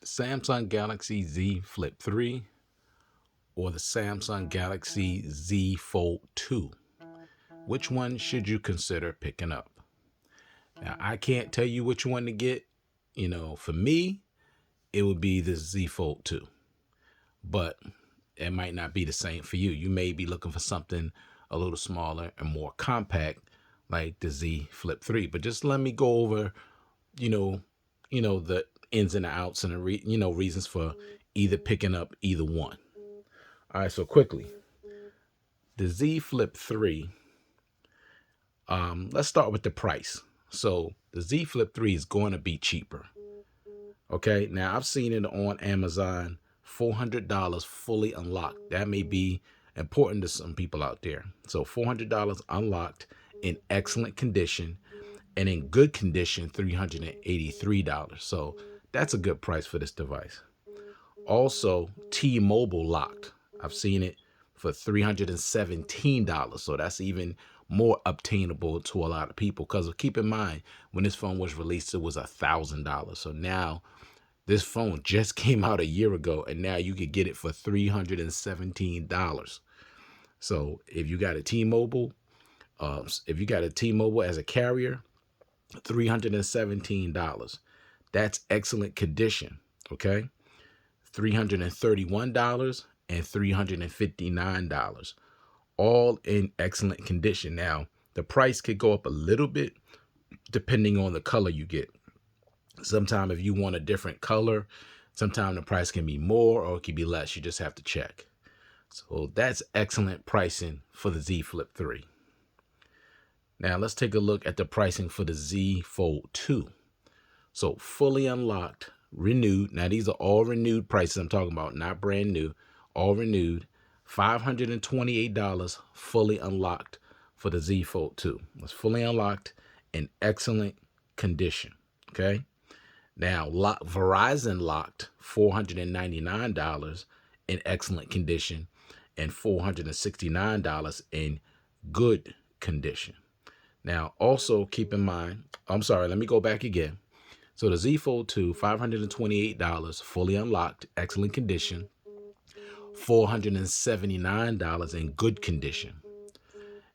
Samsung Galaxy Z Flip 3 or the Samsung Galaxy Z Fold 2? Which one should you consider picking up? Now, I can't tell you which one to get. For me, it would be the Z Fold 2, but it might not be the same for you. You may be looking for something a little smaller and more compact like the Z Flip 3. But just let me go over, you know, the ins and outs and the reasons for either picking up either one. All right, so quickly, the Z Flip 3. Let's start with the price. So the Z Flip 3 is going to be cheaper. Okay, now I've seen it on Amazon, $400 fully unlocked. That may be important to some people out there. So $400 unlocked, in excellent condition, and in good condition, $383. So that's a good price for this device. Also, T-Mobile locked. I've seen it for $317. So that's even more obtainable to a lot of people, because keep in mind, when this phone was released, it was $1,000. So now this phone just came out a year ago, and now you could get it for $317. So if you got a T-Mobile, as a carrier, $317. That's excellent condition. Okay, $331 and $359, all in excellent condition. Now the price could go up a little bit depending on the color you get. Sometimes if you want a different color, sometimes the price can be more or it can be less. You just have to check. So that's excellent pricing for the Z Flip 3. Now let's take a look at the pricing for the Z Fold 2. So fully unlocked, renewed. Now these are all renewed prices I'm talking about, not brand new, all renewed. $528 fully unlocked for the Z Fold 2. It's fully unlocked in excellent condition. Okay. Now, Verizon locked $499 in excellent condition and $469 in good condition. Now, also keep in mind, let me go back again. So the Z Fold 2, $528 fully unlocked, excellent condition, $479 in good condition.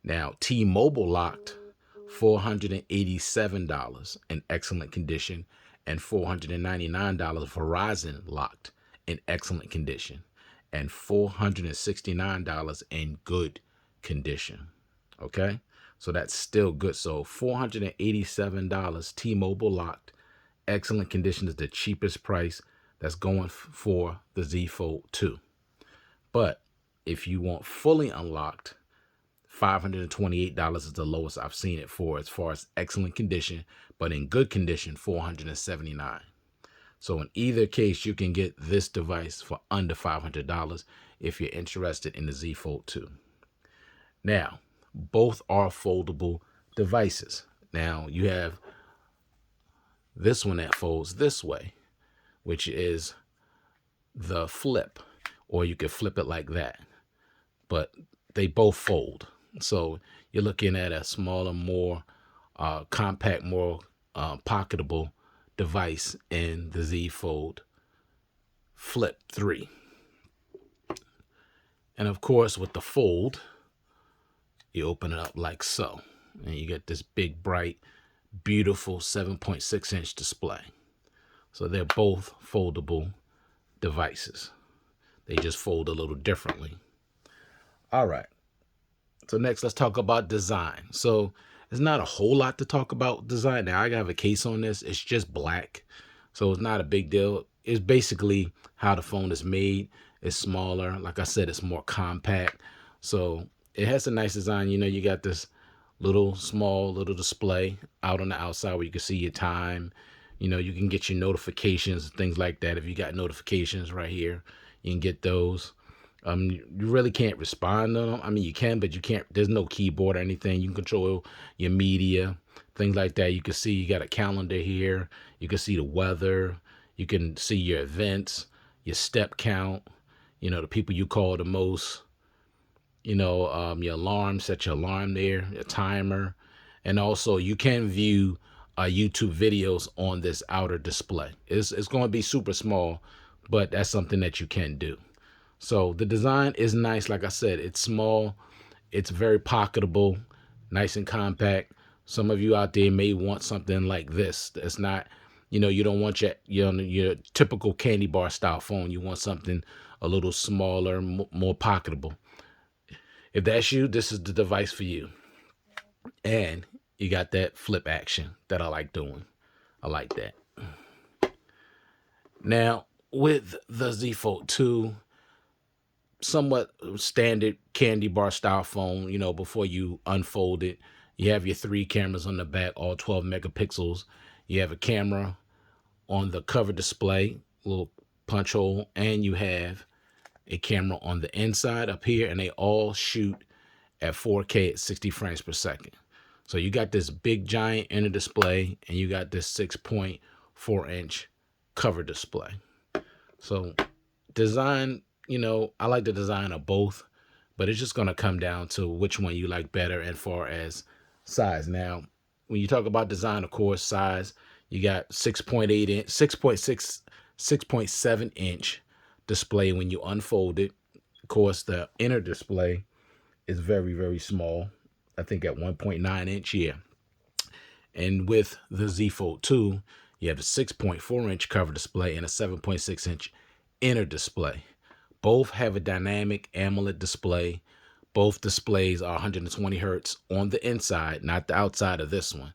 Now, T-Mobile locked $487 in excellent condition, and $499 Verizon locked in excellent condition, and $469 in good condition. Okay, so that's still good. So $487 T-Mobile locked, excellent condition, is the cheapest price that's going for the Z Fold 2. But if you want fully unlocked, $528 is the lowest I've seen it for as far as excellent condition, but in good condition, $479. So in either case, you can get this device for under $500 if you're interested in the Z Fold 2. Now, both are foldable devices. Now, you have this one that folds this way, which is the Flip, or you could flip it like that. But they both fold. So you're looking at a smaller, more compact, more pocketable device in the Z Fold Flip 3. And of course, with the Fold, you open it up like so, and you get this big, bright, beautiful 7.6-inch display. So they're both foldable devices. They just fold a little differently. All right. So next, let's talk about design. So there's not a whole lot to talk about design. Now, I have a case on this. It's just black, so it's not a big deal. It's basically how the phone is made. It's smaller. Like I said, it's more compact. So it has a nice design. You got this small little display out on the outside where you can see your time. You can get your notifications, things like that. If you got notifications right here, you can get those. You really can't respond to them. I mean, you can, but you can't. There's no keyboard or anything. You can control your media, things like that. You can see you got a calendar here. You can see the weather. You can see your events, your step count, the people you call the most, your alarm, set your alarm there, your timer. And also you can view YouTube videos on this outer display. It's going to be super small, but that's something that you can do. So the design is nice. Like I said, it's small, it's very pocketable, nice and compact. Some of you out there may want something like this. It's not, you don't want your typical candy bar style phone. You want something a little smaller, more pocketable. If that's you, this is the device for you. And you got that flip action that I like doing. I like that. Now, with the Z Fold 2, somewhat standard candy bar style phone, before you unfold it, you have your 3 cameras on the back, all 12 megapixels. You have a camera on the cover display, little punch hole, and you have a camera on the inside up here, and they all shoot at 4K at 60 frames per second. So you got this big giant inner display, and you got this 6.4-inch cover display. So design, I like the design of both, but it's just going to come down to which one you like better as far as size. Now, when you talk about design, of course, size, you got 6.8 inch, 6.6, 6.7 inch display when you unfold it. Of course, the inner display is very, very small. I think at 1.9 inch here. And with the Z Fold 2, you have a 6.4 inch cover display and a 7.6 inch inner display. Both have a dynamic AMOLED display. Both displays are 120 hertz on the inside, not the outside of this one.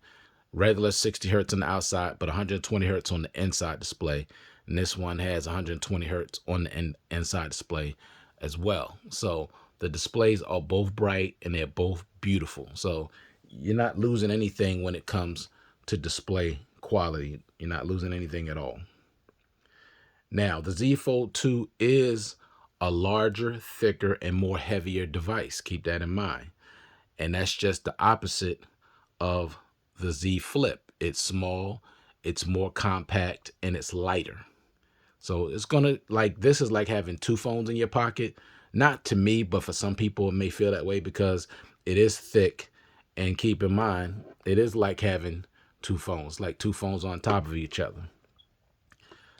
Regular 60 hertz on the outside, but 120 hertz on the inside display. And this one has 120 hertz on the inside display as well. So the displays are both bright and they're both beautiful. So you're not losing anything when it comes to display quality. You're not losing anything at all. Now, the Z Fold 2 is a larger, thicker, and more heavier device. Keep that in mind. And that's just the opposite of the Z Flip. It's small, it's more compact, and it's lighter. So it's gonna, this is like having 2 phones in your pocket. Not to me, but for some people it may feel that way because it is thick. And keep in mind, it is like having 2 phones, like 2 phones on top of each other.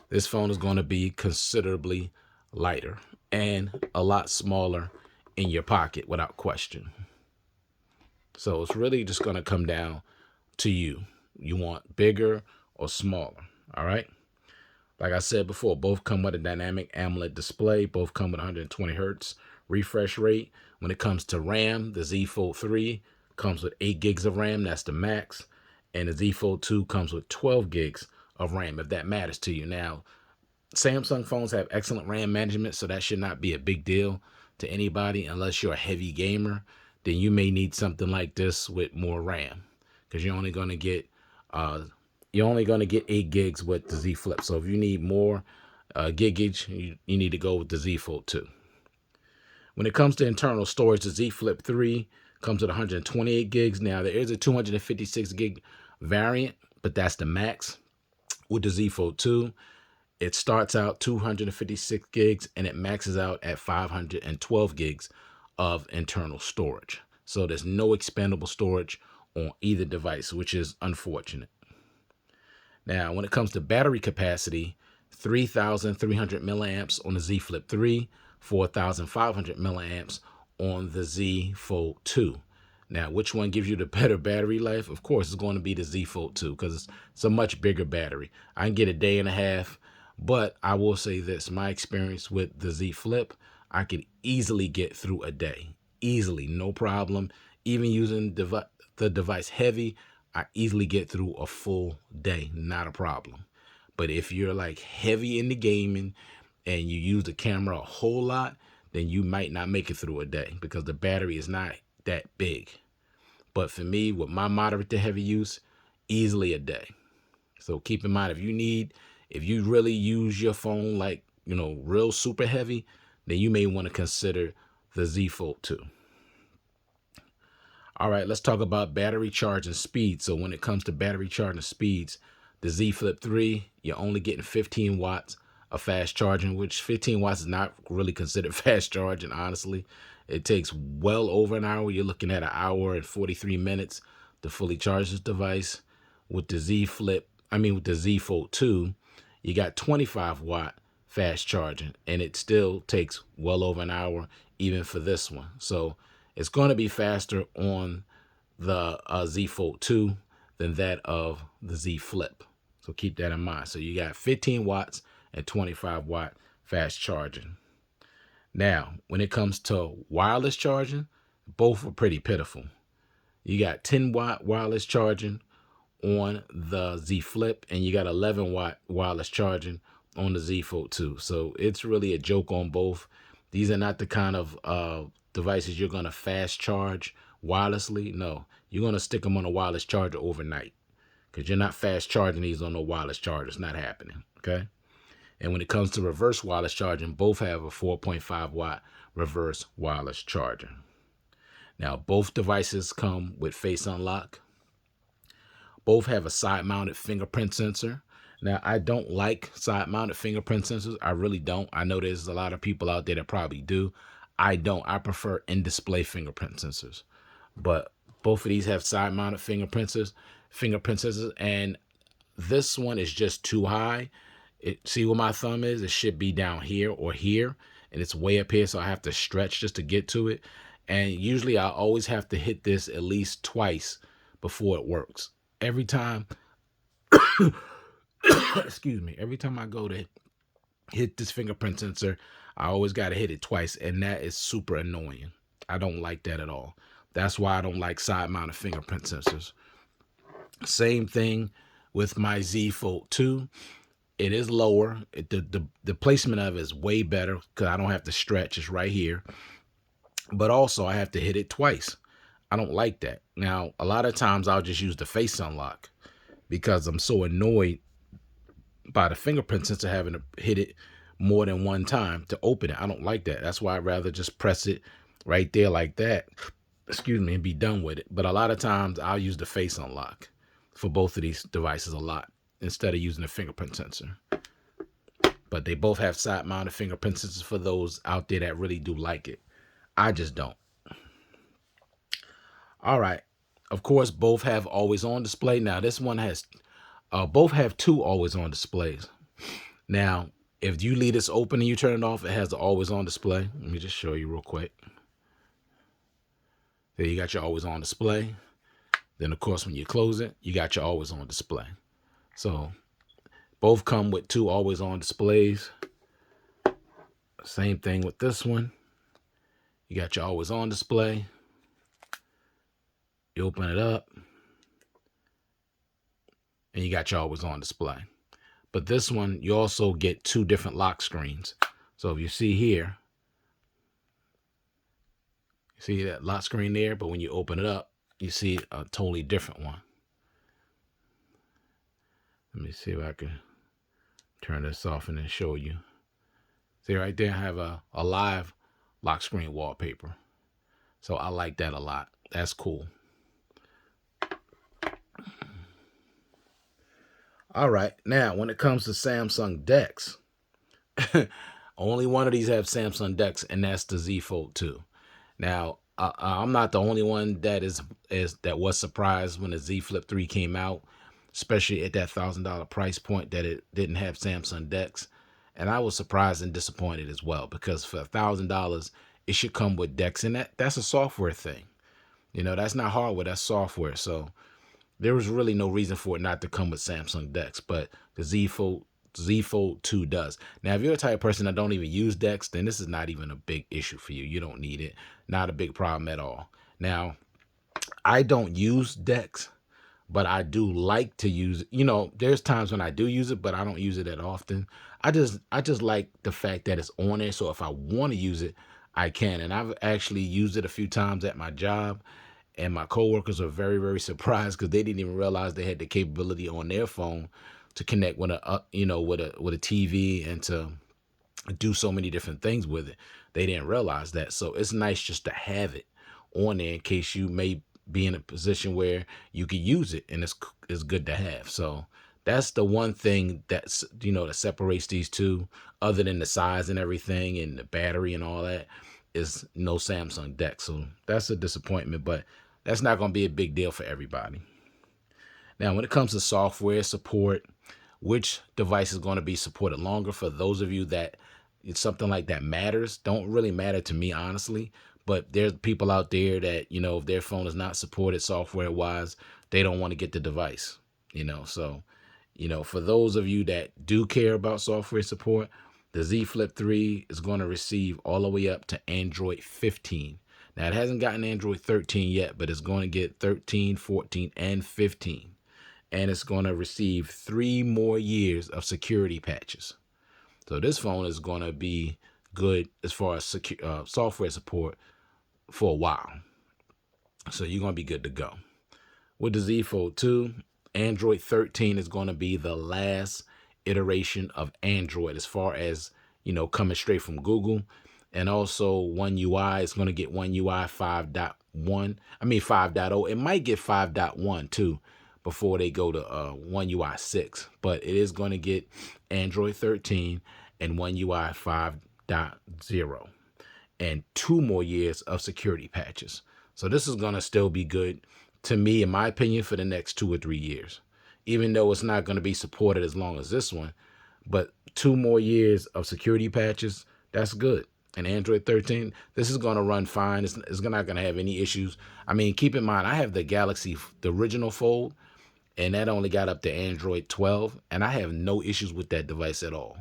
This phone is going to be considerably lighter and a lot smaller in your pocket without question. So it's really just going to come down to you. You want bigger or smaller, all right? Like I said before, both come with a dynamic AMOLED display. Both come with 120 hertz refresh rate. When it comes to RAM, the Z Fold 3 comes with 8 gigs of RAM. That's the max. And the Z Fold 2 comes with 12 gigs of RAM, if that matters to you. Now, Samsung phones have excellent RAM management, so that should not be a big deal to anybody unless you're a heavy gamer. Then you may need something like this with more RAM because you're only going to get 8 gigs with the Z Flip. So if you need more gigage, you need to go with the Z Fold 2. When it comes to internal storage, the Z Flip 3 comes with 128 gigs. Now, there is a 256 gig variant, but that's the max. With the Z Fold 2, it starts out 256 gigs and it maxes out at 512 gigs of internal storage. So there's no expandable storage on either device, which is unfortunate. Now, when it comes to battery capacity, 3,300 milliamps on the Z Flip 3, 4,500 milliamps on the Z Fold 2. Now, which one gives you the better battery life? Of course, it's going to be the Z Fold 2 because it's a much bigger battery. I can get a day and a half, but I will say this. My experience with the Z Flip, I could easily get through a day. Easily, no problem. Even using the device heavy, I easily get through a full day, not a problem. But if you're like heavy into gaming and you use the camera a whole lot, then you might not make it through a day because the battery is not that big. But for me, with my moderate to heavy use, easily a day. So keep in mind, if you really use your phone like, real super heavy, then you may want to consider the Z Fold 2. All right, let's talk about battery charging speed. So when it comes to battery charging speeds, the Z Flip 3, you're only getting 15 watts of fast charging, which 15 watts is not really considered fast charging, honestly. It takes well over an hour. You're looking at 1 hour and 43 minutes to fully charge this device. with the Z Flip, with the Z Fold 2, you got 25 watt fast charging, and it still takes well over an hour even for this one. So it's going to be faster on the Z Fold 2 than that of the Z Flip. So keep that in mind. So you got 15 watts and 25 watt fast charging. Now, when it comes to wireless charging, both are pretty pitiful. You got 10 watt wireless charging on the Z Flip, and you got 11 watt wireless charging on the Z Fold 2. So it's really a joke on both. These are not the kind of devices you're going to fast charge wirelessly. No, you're going to stick them on a wireless charger overnight, because you're not fast charging these on no wireless charger. It's not happening, okay? And when it comes to reverse wireless charging, both have a 4.5 watt reverse wireless charger. Now, both devices come with face unlock. Both have a side-mounted fingerprint sensor. Now, I don't like side-mounted fingerprint sensors. I really don't. I know there's a lot of people out there that probably do. I don't. I prefer in-display fingerprint sensors. But both of these have side-mounted fingerprint sensors, and this one is just too high. See where my thumb is? It should be down here or here, and it's way up here, so I have to stretch just to get to it. And usually I always have to hit this at least twice before it works. Every time, excuse me, every time I go to hit this fingerprint sensor, I always got to hit it twice, and that is super annoying. I don't like that at all. That's why I don't like side-mounted fingerprint sensors. Same thing with my Z Fold 2. It is lower. The placement of it is way better because I don't have to stretch. It's right here. But also, I have to hit it twice. I don't like that. Now, a lot of times I'll just use the face unlock because I'm so annoyed by the fingerprint sensor having to hit it more than one time to open it. I don't like that. That's why I'd rather just press it right there like that, and be done with it. But a lot of times I'll use the face unlock for both of these devices a lot instead of using the fingerprint sensor. But they both have side-mounted fingerprint sensors for those out there that really do like it. I just don't. All right. Of course, both have always-on display. Now, this one has, both have two always-on displays. Now, if you leave this open and you turn it off, it has the always-on display. Let me just show you real quick. There you got your always-on display. Then, of course, when you close it, you got your always-on display. So, both come with two always-on displays. Same thing with this one. You got your always-on display. You open it up, and you got your always-on display. But this one, you also get two different lock screens. So if you see here, you see that lock screen there, but when you open it up, you see a totally different one. Let me see if I can turn this off and then show you. See right there, I have a live lock screen wallpaper. So I like that a lot. That's cool. All right, now when it comes to Samsung DeX, only one of these have Samsung DeX, and that's the Z Fold 2. Now, I'm not the only one that was surprised when the Z Flip 3 came out, especially at that $1,000 price point that it didn't have Samsung DeX. And I was surprised and disappointed as well, because for $1,000, it should come with DeX, and that's a software thing. You know, that's not hardware, that's software. So there was really no reason for it not to come with Samsung DeX, but the Z Fold 2 does. Now, if you're a type of person that don't even use DeX, then this is not even a big issue for you. You don't need it. Not a big problem at all. Now, I don't use DeX, but I do like to use it. You know, there's times when I do use it, but I don't use it that often. I just like the fact that it's on there, so if I want to use it, I can. And I've actually used it a few times at my job, and my coworkers are very, very surprised because they didn't even realize they had the capability on their phone to connect with a TV and to do so many different things with it. They didn't realize that. So it's nice just to have it on there in case you may be in a position where you could use it, and it's good to have. So that's the one thing that's, that separates these two, other than the size and everything and the battery and all that, is no Samsung DeX. So that's a disappointment, but that's not going to be a big deal for everybody. Now, when it comes to software support, which device is going to be supported longer, for those of you that it's something like that matters, don't really matter to me, honestly. But there's people out there that, if their phone is not supported software wise, they don't want to get the device, So, for those of you that do care about software support, the Z Flip 3 is going to receive all the way up to Android 15. Now, it hasn't gotten Android 13 yet, but it's going to get 13, 14, and 15. And it's going to receive 3 more years of security patches. So this phone is going to be good as far as software support for a while. So you're going to be good to go. With the Z Fold 2, Android 13 is going to be the last iteration of Android as far as, coming straight from Google. And also One UI is going to get One UI 5.0. It might get 5.1 too before they go to One UI 6. But it is going to get Android 13 and One UI 5.0 and 2 more years of security patches. So this is going to still be good, to me, in my opinion, for the next 2 or 3 years, even though it's not going to be supported as long as this one. But 2 more years of security patches, that's good. And Android 13, this is going to run fine. It's not going to have any issues. I mean, keep in mind, I have the Galaxy, the original Fold, and that only got up to Android 12, and I have no issues with that device at all.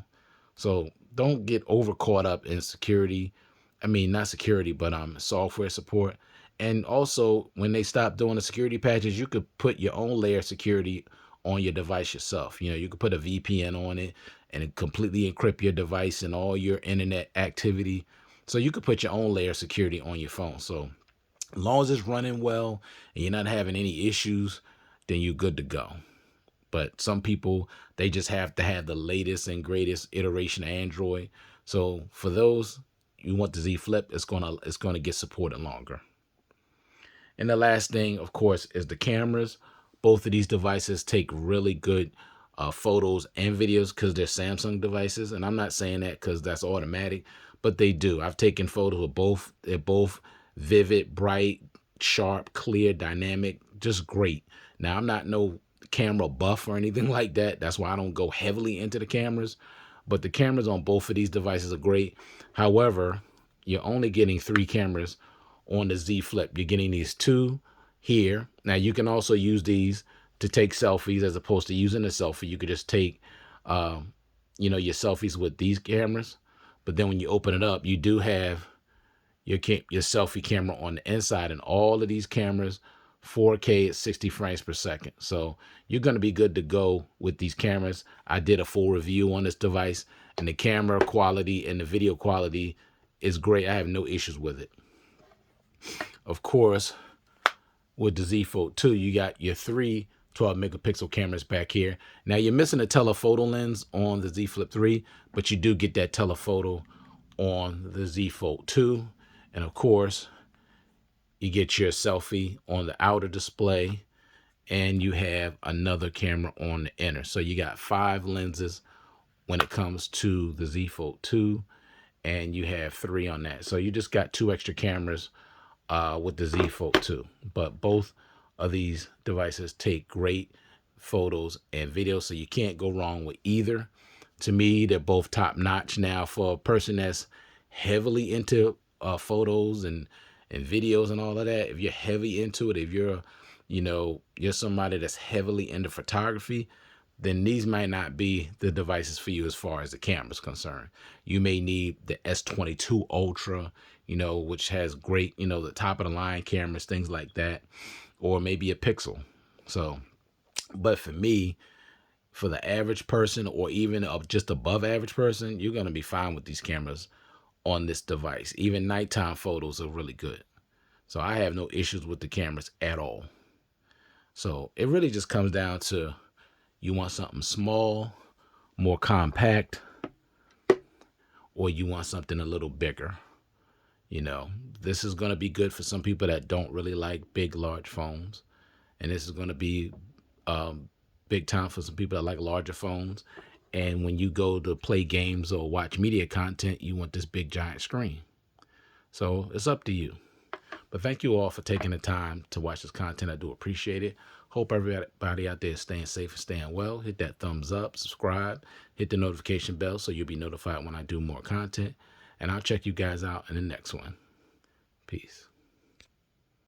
So don't get over caught up in security. I mean, not security, but software support. And also, when they stop doing the security patches, you could put your own layer of security on your device yourself. You could put a VPN on it and it completely encrypt your device and all your internet activity. So you could put your own layer of security on your phone. So as long as it's running well and you're not having any issues, then you're good to go. But some people, they just have to have the latest and greatest iteration of Android. So for those, you want the Z Flip, it's gonna get supported longer. And the last thing, of course, is the cameras. Both of these devices take really good photos and videos because they're Samsung devices. And I'm not saying that because that's automatic, but they do. I've taken photos of both. They're both vivid, bright, sharp, clear, dynamic, just great. Now, I'm not no camera buff or anything like that. That's why I don't go heavily into the cameras. But the cameras on both of these devices are great. However, you're only getting 3 cameras on the Z Flip. You're getting these 2 here. Now you can also use these to take selfies as opposed to using a selfie. You could just take, your selfies with these cameras. But then when you open it up, you do have your selfie camera on the inside, and all of these cameras 4K at 60 frames per second. So you're going to be good to go with these cameras. I did a full review on this device, and the camera quality and the video quality is great. I have no issues with it. Of course, with the Z Fold 2, you got your 3 12 megapixel cameras back here. Now you're missing a telephoto lens on the Z Flip 3, but you do get that telephoto on the Z Fold 2. And of course, you get your selfie on the outer display, and you have another camera on the inner. So you got 5 lenses when it comes to the Z Fold 2, and you have 3 on that. So you just got 2 extra cameras with the Z Fold 2. But both of these devices take great photos and videos, so you can't go wrong with either. To me, they're both top notch. Now, for a person that's heavily into photos and videos and all of that, if you're heavy into it, if you're somebody that's heavily into photography, then these might not be the devices for you as far as the camera's concerned. You may need the S22 Ultra, which has great, the top of the line cameras, things like that, or maybe a Pixel. So, but for me, for the average person or even just above average person, you're going to be fine with these cameras on this device. Even nighttime photos are really good. So I have no issues with the cameras at all. So it really just comes down to, you want something small, more compact, or you want something a little bigger. This is going to be good for some people that don't really like big, large phones. And this is going to be big time for some people that like larger phones. And when you go to play games or watch media content, you want this big, giant screen. So it's up to you. But thank you all for taking the time to watch this content. I do appreciate it. Hope everybody out there is staying safe and staying well. Hit that thumbs up, subscribe, hit the notification bell so you'll be notified when I do more content. And I'll check you guys out in the next one. Peace.